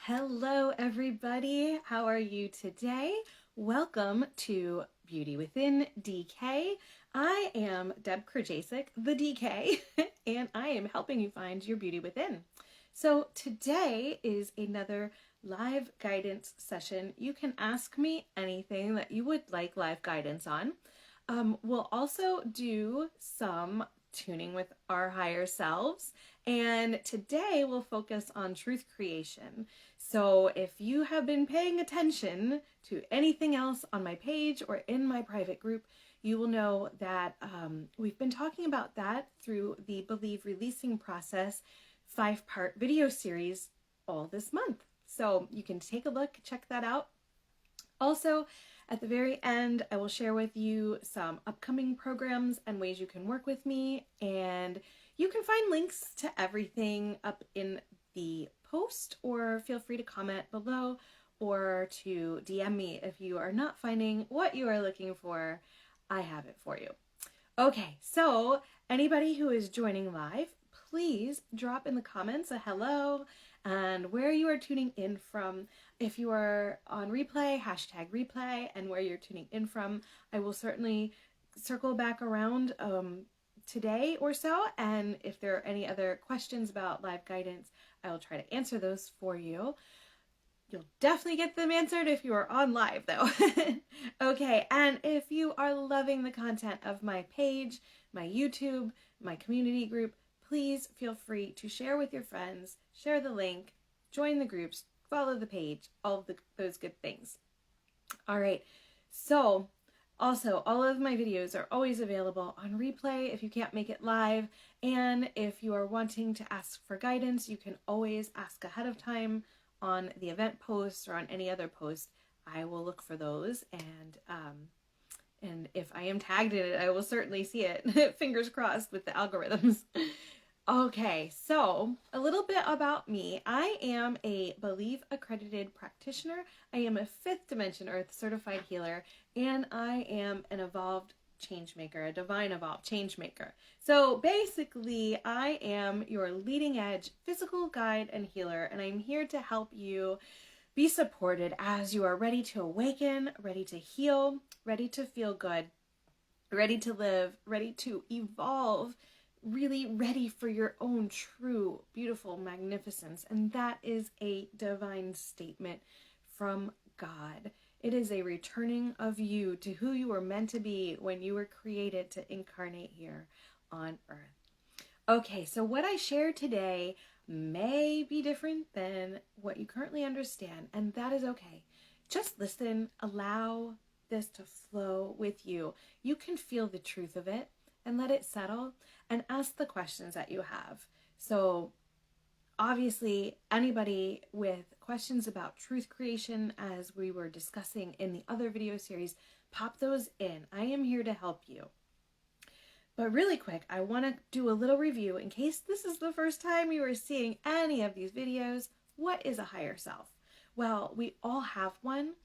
Hello, everybody. How are you today? Welcome to Beauty Within DK. I am Deb Krajacek, the DK, and I am helping you find your beauty within. So today is another live guidance session. You can ask me anything that you would like live guidance on. We'll also do some tuning with our higher selves, and today we'll focus on truth creation. So if you have been paying attention to anything else on my page or in my private group, you will know that we've been talking about that through the Believe Releasing Process 5-part video series all this month. So you can take a look, check that out. Also, at the very end, I will share with you some upcoming programs and ways you can work with me, and you can find links to everything up in the post, or feel free to comment below or to DM me if you are not finding what you are looking for. I have it for you. Okay, so anybody who is joining live, please drop in the comments a hello and where you are tuning in from. If you are on replay, hashtag replay, and where you're tuning in from. I will certainly circle back around today or so, and if there are any other questions about live guidance, I will try to answer those for you. You'll definitely get them answered if you are on live, though. Okay, and if you are loving the content of my page, my YouTube, my community group, please feel free to share with your friends, share the link, join the groups, follow the page, all of those good things. All right, so also all of my videos are always available on replay if you can't make it live, and if you are wanting to ask for guidance, you can always ask ahead of time on the event posts or on any other post. I will look for those, and if I am tagged in it, I will certainly see it. Fingers crossed with the algorithms. Okay, so a little bit about me. I am a Believe accredited practitioner. I am a 5th Dimension Earth certified healer, and I am an evolved change maker, a divine evolved change maker. So basically, I am your leading edge physical guide and healer, and I'm here to help you be supported as you are ready to awaken, ready to heal, ready to feel good, ready to live, ready to evolve, really ready for your own true, beautiful magnificence. And that is a divine statement from God. It is a returning of you to who you were meant to be when you were created to incarnate here on earth. Okay, so what I share today may be different than what you currently understand, and that is okay. Just listen, allow this to flow with you. You can feel the truth of it and let it settle, and ask the questions that you have. So obviously, anybody with questions about truth creation, as we were discussing in the other video series, pop those in. I am here to help you. But really quick, I want to do a little review in case this is the first time you are seeing any of these videos. What is a higher self? Well, we all have one,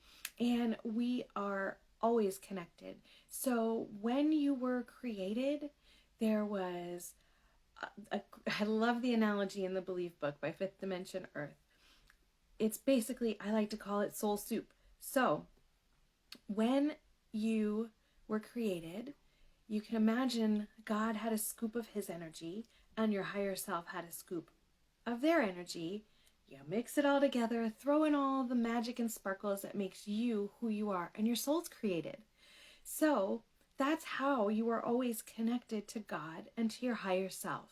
and we are always connected. So when you were created, there was, I love the analogy in the Believe book by 5th Dimension Earth. It's basically, I like to call it soul soup. So when you were created, you can imagine God had a scoop of his energy, and your higher self had a scoop of their energy. You mix it all together, throw in all the magic and sparkles that makes you who you are, and your soul's created. So that's how you are always connected to God and to your higher self.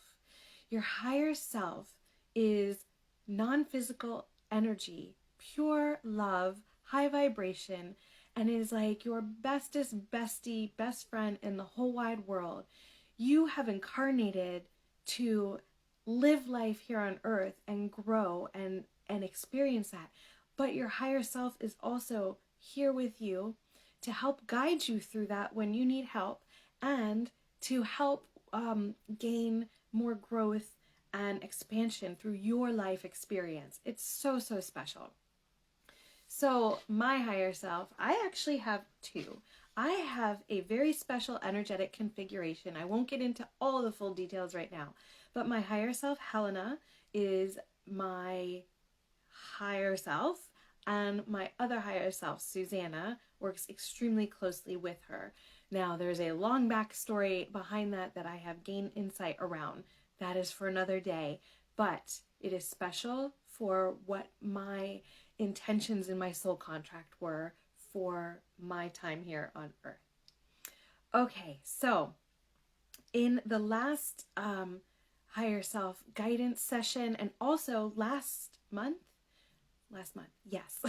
Your higher self is non-physical energy, pure love, high vibration, and is like your bestest bestie, best friend in the whole wide world. You have incarnated to live life here on earth and grow and experience that. But your higher self is also here with you to help guide you through that when you need help, and to help gain more growth and expansion through your life experience. It's so, so special. So my higher self, I actually have two. I have a very special energetic configuration. I won't get into all the full details right now, but my higher self, Helena, is my higher self, and my other higher self, Susanna, works extremely closely with her. Now, there's a long backstory behind that I have gained insight around. That is for another day, but it is special for what my intentions in my soul contract were for my time here on earth. Okay, so in the last higher self guidance session, and also last month, yes,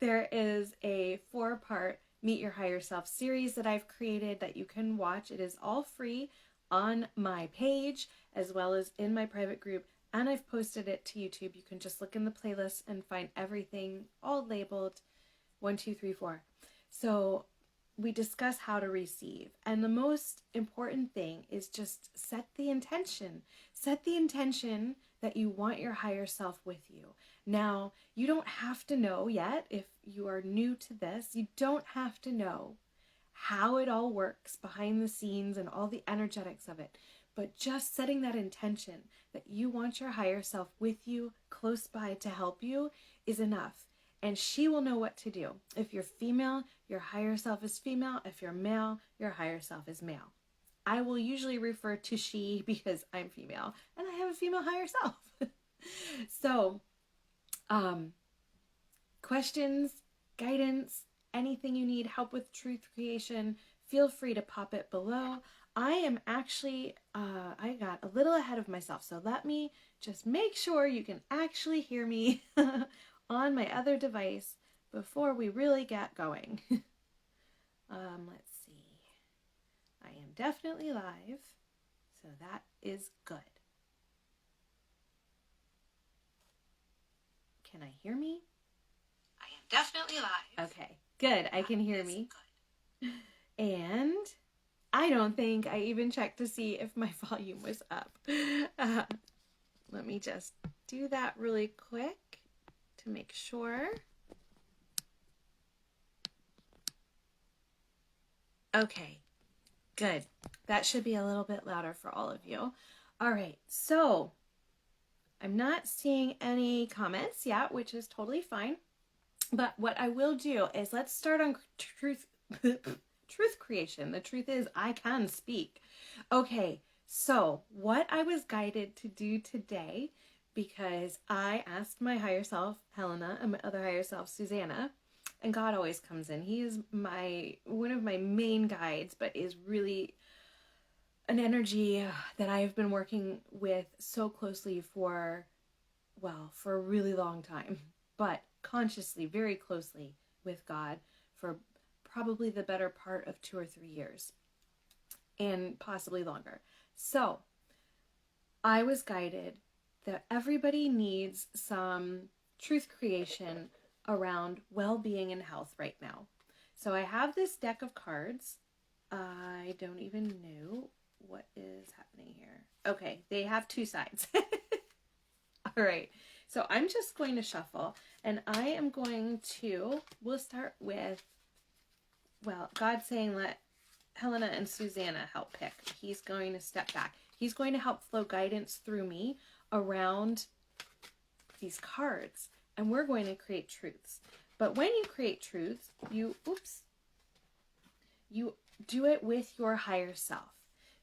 there is a 4-part Meet Your Higher Self series that I've created that you can watch. It is all free on my page as well as in my private group, and I've posted it to YouTube. You can just look in the playlist and find everything all labeled 1, 2, 3, 4. So we discuss how to receive, and the most important thing is just set the intention. Set the intention that you want your higher self with you. Now, you don't have to know yet, if you are new to this, you don't have to know how it all works behind the scenes and all the energetics of it, but just setting that intention that you want your higher self with you, close by to help you, is enough. And she will know what to do. If you're female, your higher self is female. If you're male, your higher self is male. I will usually refer to she because I'm female and I have a female higher self. So, questions, guidance, anything you need, help with truth creation, feel free to pop it below. I am actually, I got a little ahead of myself, so let me just make sure you can actually hear me on my other device before we really get going. Let's see. I am definitely live, so that is good. Can I hear me? I am definitely live. Okay, good. I can hear me. Good. And I don't think I even checked to see if my volume was up. Let me just do that really quick to make sure. Okay, good. That should be a little bit louder for all of you. All right, so I'm not seeing any comments yet, which is totally fine. But what I will do is let's start on truth creation. The truth is I can speak. Okay, so what I was guided to do today, because I asked my higher self, Helena, and my other higher self, Susanna, and God always comes in. He is one of my main guides, but is really an energy that I've been working with so closely for a really long time, but consciously, very closely with God for probably the better part of 2 or 3 years, and possibly longer. So I was guided that everybody needs some truth creation around well-being and health right now. So I have this deck of cards. I don't even know what is happening here. Okay, they have 2 sides. All right, so I'm just going to shuffle, and I am going to, we'll start with, God saying let Helena and Susanna help pick. He's going to step back. He's going to help flow guidance through me around these cards, and we're going to create truths. But when you create truths, you do it with your higher self.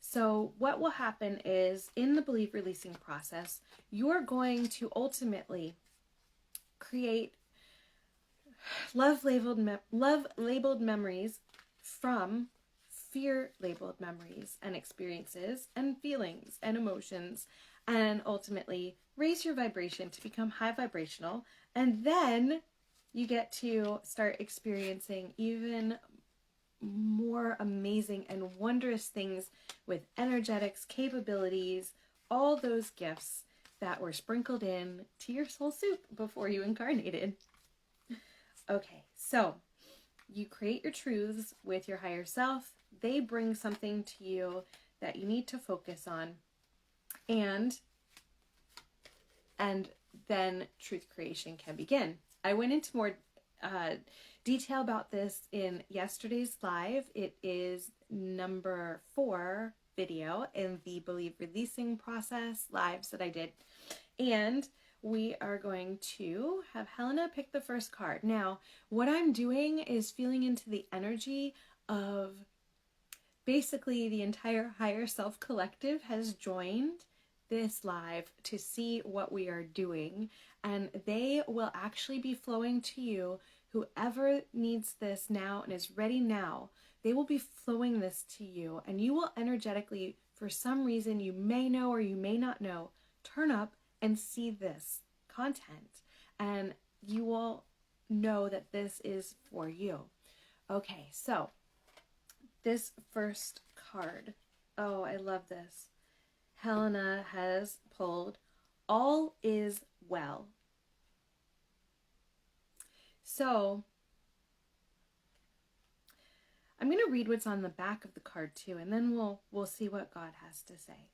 So what will happen is, in the belief releasing process, you're going to ultimately create love-labeled memories from fear-labeled memories and experiences and feelings and emotions, and ultimately raise your vibration to become high vibrational, and then you get to start experiencing even more amazing and wondrous things with energetics, capabilities, all those gifts that were sprinkled in to your soul soup before you incarnated. Okay, so you create your truths with your higher self. They bring something to you that you need to focus on, and then truth creation can begin. I went into more detail about this in yesterday's live. It is number 4 video in the belief releasing process lives that I did. And we are going to have Helena pick the first card. Now, what I'm doing is feeling into the energy of basically the entire higher self collective has joined this live to see what we are doing, and they will actually be flowing to you. Whoever needs this now and is ready now, they will be flowing this to you, and you will energetically, for some reason you may know or you may not know, turn up and see this content, and you will know that this is for you. Okay, so this first card, oh, I love this. Helena has pulled All Is Well. So I'm going to read what's on the back of the card too, and then we'll see what God has to say.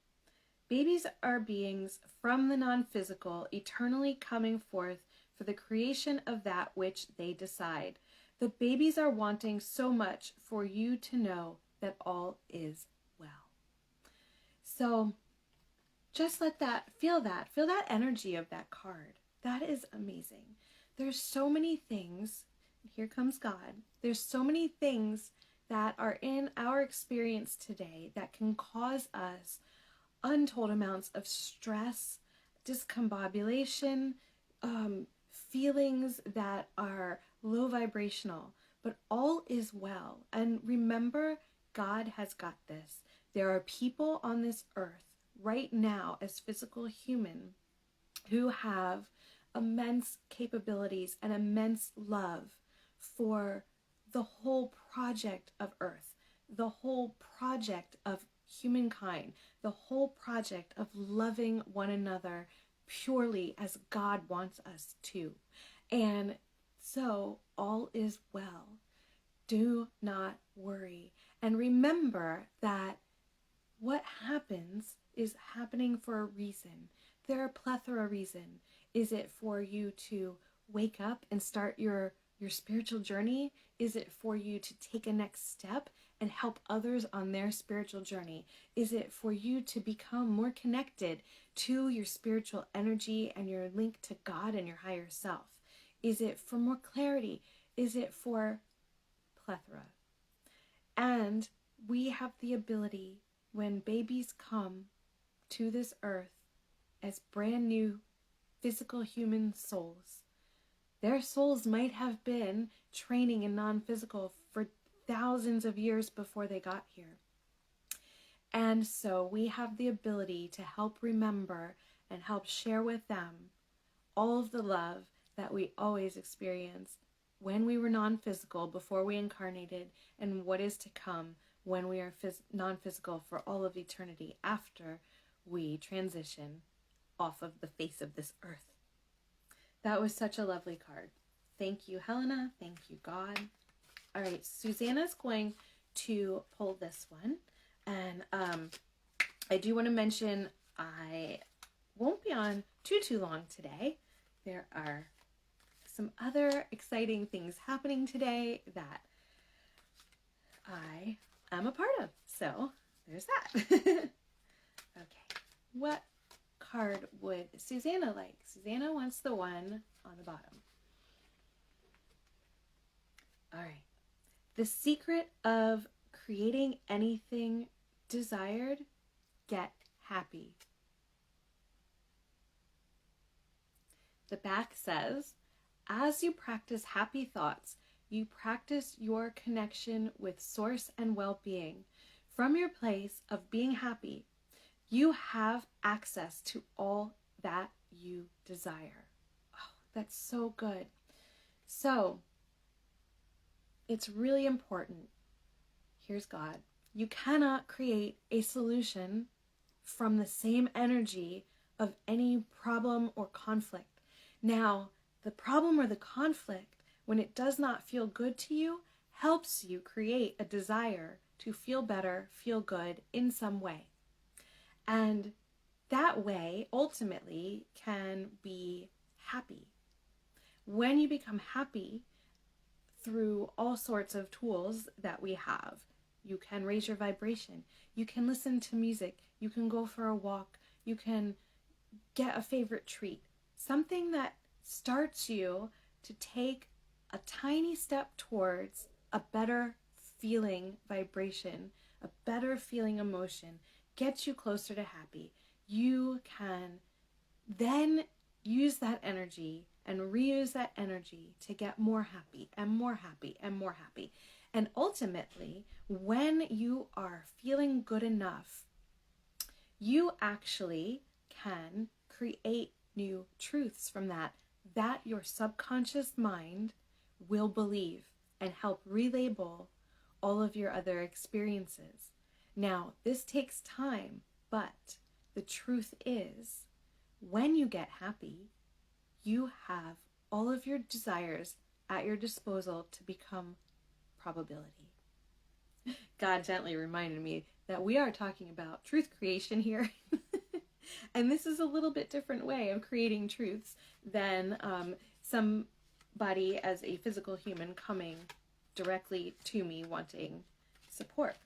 Babies are beings from the non-physical, eternally coming forth for the creation of that which they decide. The babies are wanting so much for you to know that all is well. So just let that, feel that energy of that card. That is amazing. There's so many things, here comes God, there's so many things that are in our experience today that can cause us untold amounts of stress, discombobulation, feelings that are low vibrational, but all is well. And remember, God has got this. There are people on this earth right now as physical human who have immense capabilities and immense love for the whole project of earth, the whole project of humankind, the whole project of loving one another purely as God wants us to. And so all is well. Do not worry. And remember that what happens is happening for a reason. There are a plethora of reasons. Is it for you to wake up and start your spiritual journey? Is it for you to take a next step and help others on their spiritual journey? Is it for you to become more connected to your spiritual energy and your link to God and your higher self? Is it for more clarity? Is it for plethora? And we have the ability, when babies come to this earth as brand new physical human souls, their souls might have been training in non-physical for thousands of years before they got here. And so we have the ability to help remember and help share with them all of the love that we always experienced when we were non-physical before we incarnated, and what is to come when we are non-physical for all of eternity after we transition off of the face of this earth. That was such a lovely card. Thank you, Helena. Thank you, God. All right, Susanna's going to pull this one. And I do want to mention I won't be on too long today. There are some other exciting things happening today that I am a part of. So there's that. Okay, what card would Susanna like? Susanna wants the one on the bottom. All right. The secret of creating anything desired, get happy. The back says, as you practice happy thoughts, you practice your connection with source and well-being. From your place of being happy, you have access to all that you desire. Oh, that's so good. So, it's really important. Here's God. You cannot create a solution from the same energy of any problem or conflict. Now, the problem or the conflict, when it does not feel good to you, helps you create a desire to feel better, feel good in some way. And that way, ultimately, can be happy. When you become happy through all sorts of tools that we have, you can raise your vibration. You can listen to music. You can go for a walk. You can get a favorite treat. something that starts you to take a tiny step towards a better feeling vibration, a better feeling emotion, gets you closer to happy. You can then use that energy and reuse that energy to get more happy and more happy and more happy. And ultimately, when you are feeling good enough, you actually can create new truths from that your subconscious mind will believe and help relabel all of your other experiences. Now, this takes time, but the truth is, when you get happy, you have all of your desires at your disposal to become probability. God gently reminded me that we are talking about truth creation here. And this is a little bit different way of creating truths than somebody as a physical human coming directly to me wanting support.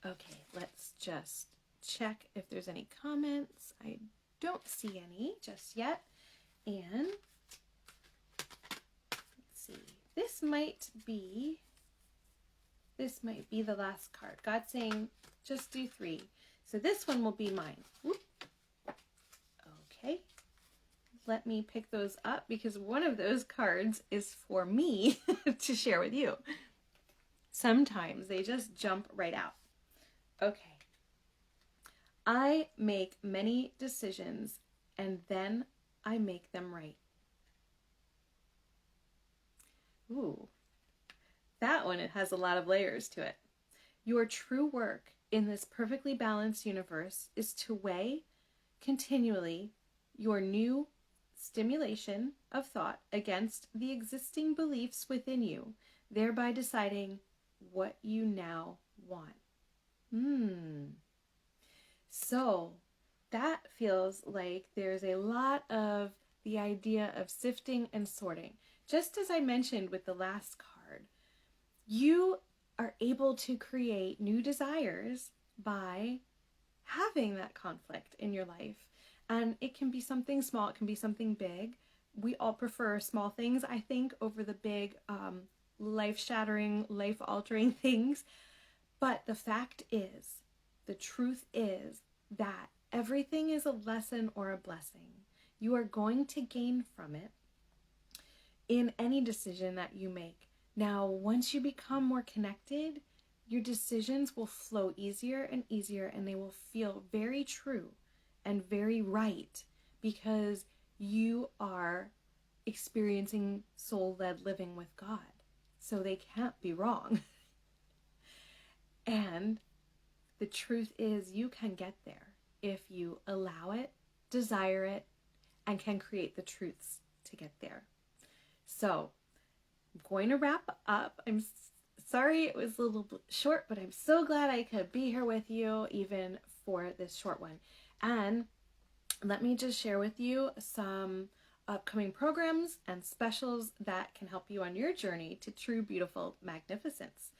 Okay, let's just check if there's any comments. I don't see any just yet. And let's see. This might be the last card. God's saying just do 3. So this one will be mine. Whoop. Okay. Let me pick those up because one of those cards is for me to share with you. Sometimes they just jump right out. Okay. I make many decisions and then I make them right. Ooh. That one, it has a lot of layers to it. Your true work in this perfectly balanced universe is to weigh continually your new stimulation of thought against the existing beliefs within you, thereby deciding what you now want. So that feels like there's a lot of the idea of sifting and sorting. Just as I mentioned with the last card, you are able to create new desires by having that conflict in your life. And it can be something small, it can be something big. We all prefer small things, I think, over the big, life-shattering, life-altering things. But the fact is, the truth is that everything is a lesson or a blessing. You are going to gain from it in any decision that you make. Now, once you become more connected, your decisions will flow easier and easier, and they will feel very true and very right because you are experiencing soul-led living with God. So they can't be wrong. And the truth is, you can get there if you allow it, desire it, and can create the truths to get there. So I'm going to wrap up. I'm sorry it was a little bit short, but I'm so glad I could be here with you even for this short one. And let me just share with you some upcoming programs and specials that can help you on your journey to true, beautiful magnificence.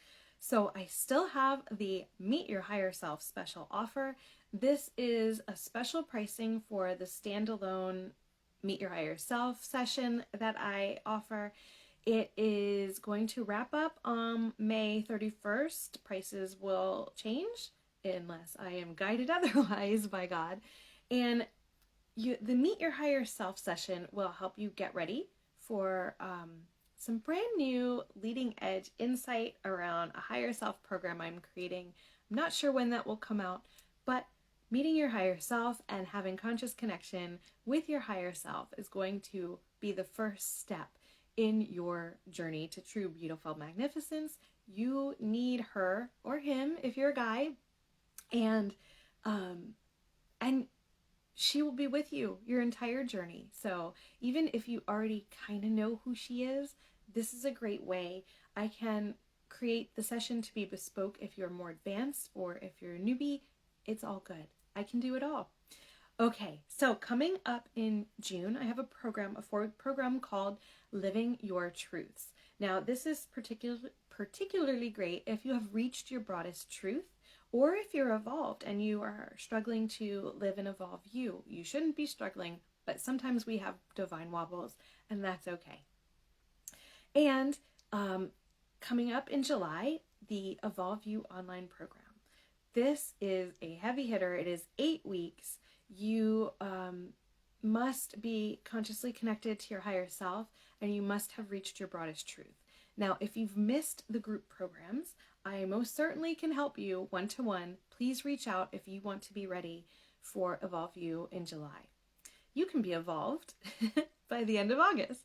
So I still have the Meet Your Higher Self special offer. This is a special pricing for the standalone Meet Your Higher Self session that I offer. It is going to wrap up on May 31st. Prices will change unless I am guided otherwise by God. And the Meet Your Higher Self session will help you get ready for some brand new leading edge insight around a higher self program I'm creating. I'm not sure when that will come out, but meeting your higher self and having conscious connection with your higher self is going to be the first step in your journey to true, beautiful magnificence. You need her or him if you're a guy, and she will be with you your entire journey. So even if you already kind of know who she is, this is a great way. I can create the session to be bespoke if you're more advanced or if you're a newbie. It's all good. I can do it all. Okay, so coming up in June, I have a 4-week program called Living Your Truths. Now, this is particularly great if you have reached your broadest truth, or if you're evolved and you are struggling to live and evolve you. You shouldn't be struggling, but sometimes we have divine wobbles, and that's okay. And coming up in July, the Evolve You online program. This is a heavy hitter. It is 8 weeks. You must be consciously connected to your higher self, and you must have reached your broadest truth. Now, if you've missed the group programs, I most certainly can help you one-to-one. Please reach out if you want to be ready for Evolve You in July. You can be evolved by the end of August.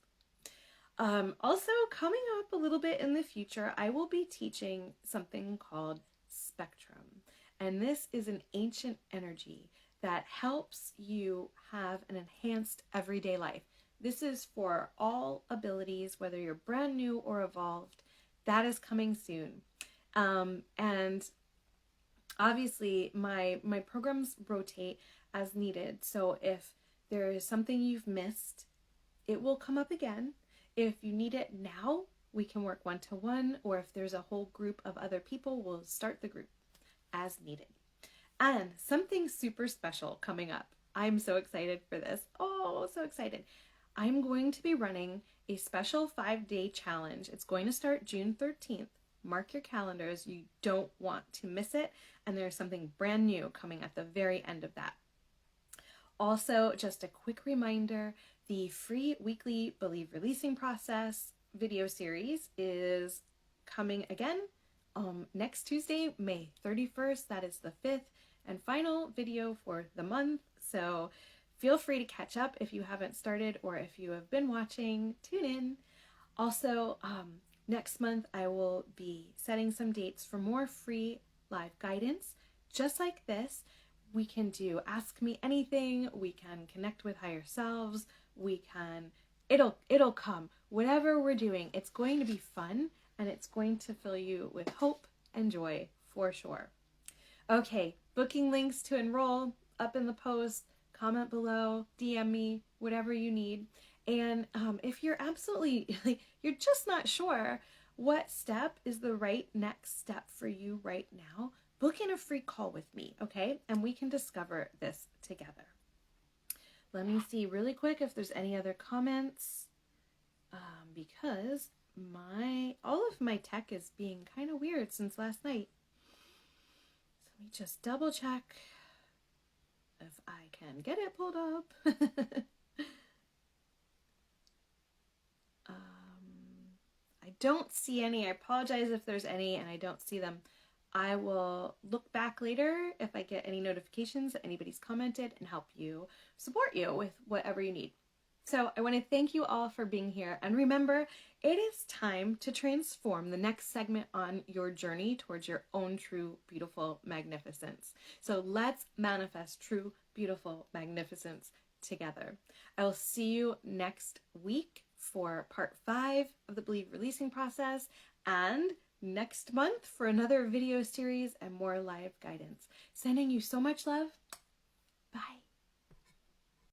Also, coming up a little bit in the future, I will be teaching something called Spectrum. And this is an ancient energy that helps you have an enhanced everyday life. This is for all abilities, whether you're brand new or evolved. That is coming soon. And obviously, my programs rotate as needed. So if there is something you've missed, it will come up again. If you need it now, we can work one-to-one, or if there's a whole group of other people, we'll start the group as needed. And something super special coming up. I'm so excited for this. Oh, so excited. I'm going to be running a special 5-day challenge. It's going to start June 13th. Mark your calendars. You don't want to miss it. And there's something brand new coming at the very end of that. Also, just a quick reminder, the free weekly Believe Releasing Process video series is coming again next Tuesday, May 31st. That is the 5th and final video for the month. So feel free to catch up if you haven't started, or if you have been watching, tune in. Also, next month I will be setting some dates for more free live guidance, just like this. We can do Ask Me Anything, we can connect with higher selves, we can, it'll come. Whatever we're doing, it's going to be fun, and it's going to fill you with hope and joy for sure. Okay, booking links to enroll up in the post, comment below, DM me, whatever you need. And if you're absolutely, you're just not sure what step is the right next step for you right now, book in a free call with me, okay? And we can discover this together. Let me see really quick if there's any other comments, because all of my tech is being kind of weird since last night. So let me just double check if I can get it pulled up. I don't see any. I apologize if there's any and I don't see them. I will look back later if I get any notifications that anybody's commented and help you, support you with whatever you need. So I want to thank you all for being here. And remember, it is time to transform the next segment on your journey towards your own true, beautiful magnificence. So let's manifest true, beautiful magnificence together. I will see you next week for part 5 of the Believe Releasing process, and next month for another video series and more live guidance. Sending you so much love. Bye.